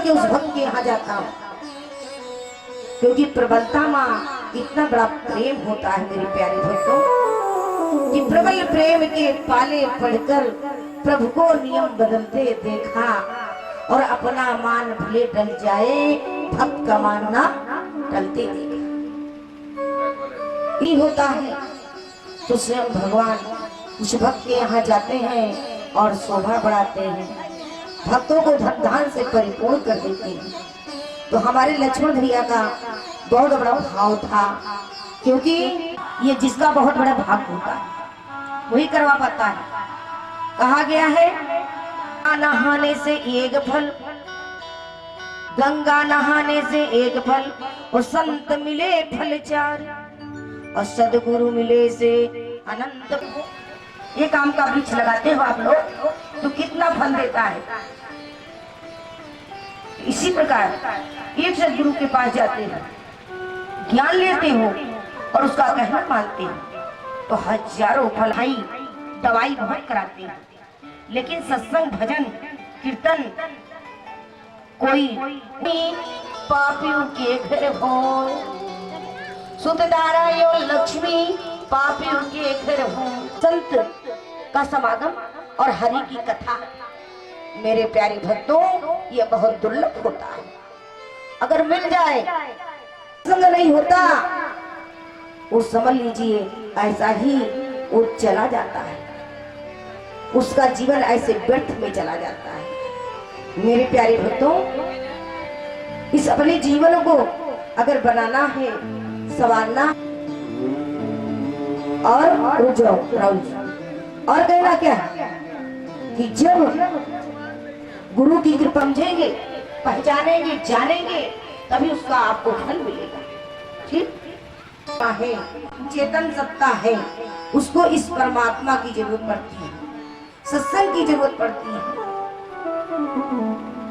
के उस भक्त के यहाँ जाता हूँ, क्योंकि प्रबलता माँ इतना बड़ा प्रेम होता है मेरे प्यारे भक्तों कि प्रबल प्रेम के पाले पढ़कर प्रभु को नियम बदलते देखा, और अपना मान भले टल जाए भक्त का मानना टलते देखा। ये होता है तो स्वयं भगवान उस भक्त के यहाँ जाते हैं और शोभा बढ़ाते हैं, भक्तों को धन से परिपूर्ण कर देते हैं। तो हमारे लक्ष्मण भैया का बहुत बड़ा भाव था, क्योंकि ये जिसका बहुत बड़ा भाग होता है वही करवा पाता है। कहा गया है नहाने से एक फल, गंगा नहाने से एक फल, और संत मिले फल चार, और सदगुरु मिले से अनंत। ये काम का वृक्ष लगाते हो आप लोग तो कितना फल देता है। इसी प्रकार एक सदगुरु के पास जाते हो, ज्ञान लेते हो और उसका कहना मानते हो तो हजारों फल है, दवाई बहुत कराते हैं। लेकिन सत्संग भजन कीर्तन कोई पापियों के घर हो, सुतदारा यो लक्ष्मी पापियों के घर हो। संत का समागम और हरि की कथा मेरे प्यारे भक्तों ये बहुत दुर्लभ होता है। अगर मिल जाए, संग नहीं होता वो समझ लीजिए ऐसा ही वो चला जाता है, उसका जीवन ऐसे व्यर्थ में चला जाता है। मेरे प्यारे भक्तों इस अपने जीवन को अगर बनाना है, संवारना और और कहना क्या है कि जब गुरु की कृपा समझेंगे, पहचानेंगे, जानेंगे, तभी उसका आपको फल मिलेगा। ठीक है, चेतन सत्ता है, उसको इस परमात्मा की जरूरत पड़ती है, सत्संग की जरूरत पड़ती है।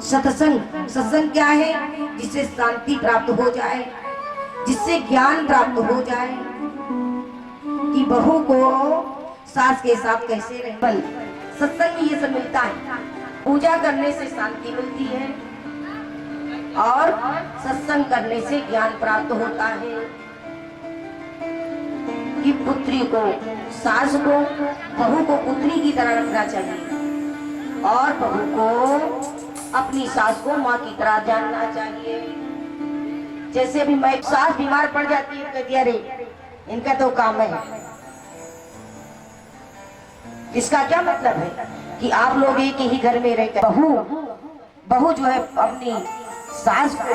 सत्संग, सत्संग क्या है? जिससे शांति प्राप्त हो जाए, जिससे ज्ञान प्राप्त हो जाए कि बहू को सास के साथ कैसे रहे। सत्संग में ये सब मिलता है। पूजा करने से शांति मिलती है और सत्संग करने से ज्ञान प्राप्त होता है कि पुत्री को, सास को, बहू को पुत्री की तरह रखना चाहिए और बहू को अपनी सास को माँ की तरह जानना चाहिए। जैसे अभी मैं सास बीमार पड़ जाती है, कहती अरे इनका तो काम है। इसका क्या मतलब है कि आप लोग एक ही घर में रहकर बहू जो है अपनी सास को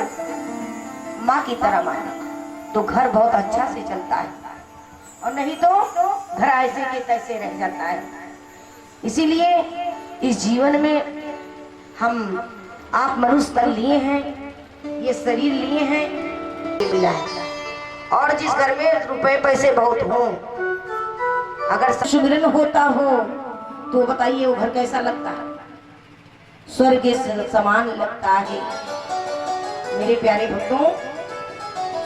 माँ की तरह माने तो घर बहुत अच्छा से चलता है, और नहीं तो घर ऐसे के तैसे रह जाता है। इसीलिए इस जीवन में हम आप मनुष्य तन लिए हैं, ये शरीर लिए हैं, मिला है। और जिस घर में रुपए पैसे बहुत हों, अगर सुमिरन होता हो तो बताइए वो घर कैसा लगता है? स्वर्ग के समान लगता है। मेरे प्यारे भक्तों,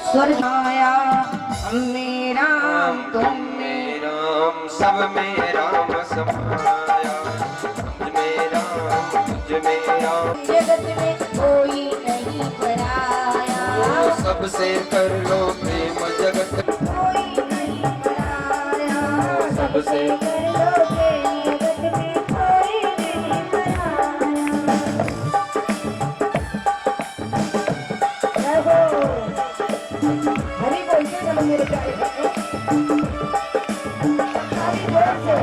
स्वर्ग आया मेरा तुम में राम, सब में राम समाया, तुझ में राम, जगत में कोई नहीं पराया, सबसे कर लो प्रेम जगत कोई नहीं पराया, सबसे कर लो प्रेम जगत में कोई नहीं पराया। हरि बोल के चलो मेरे प्यारे भक्तों, हरि बोल से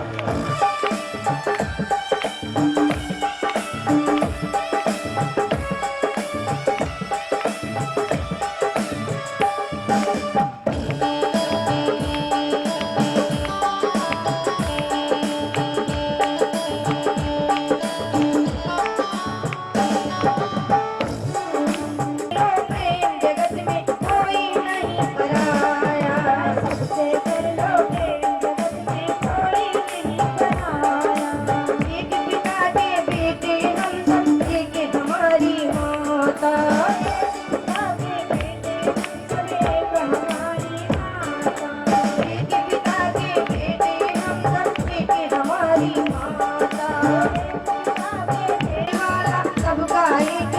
सबका एक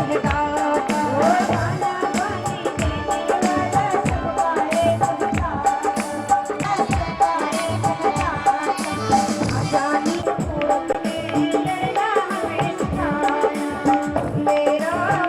मेरा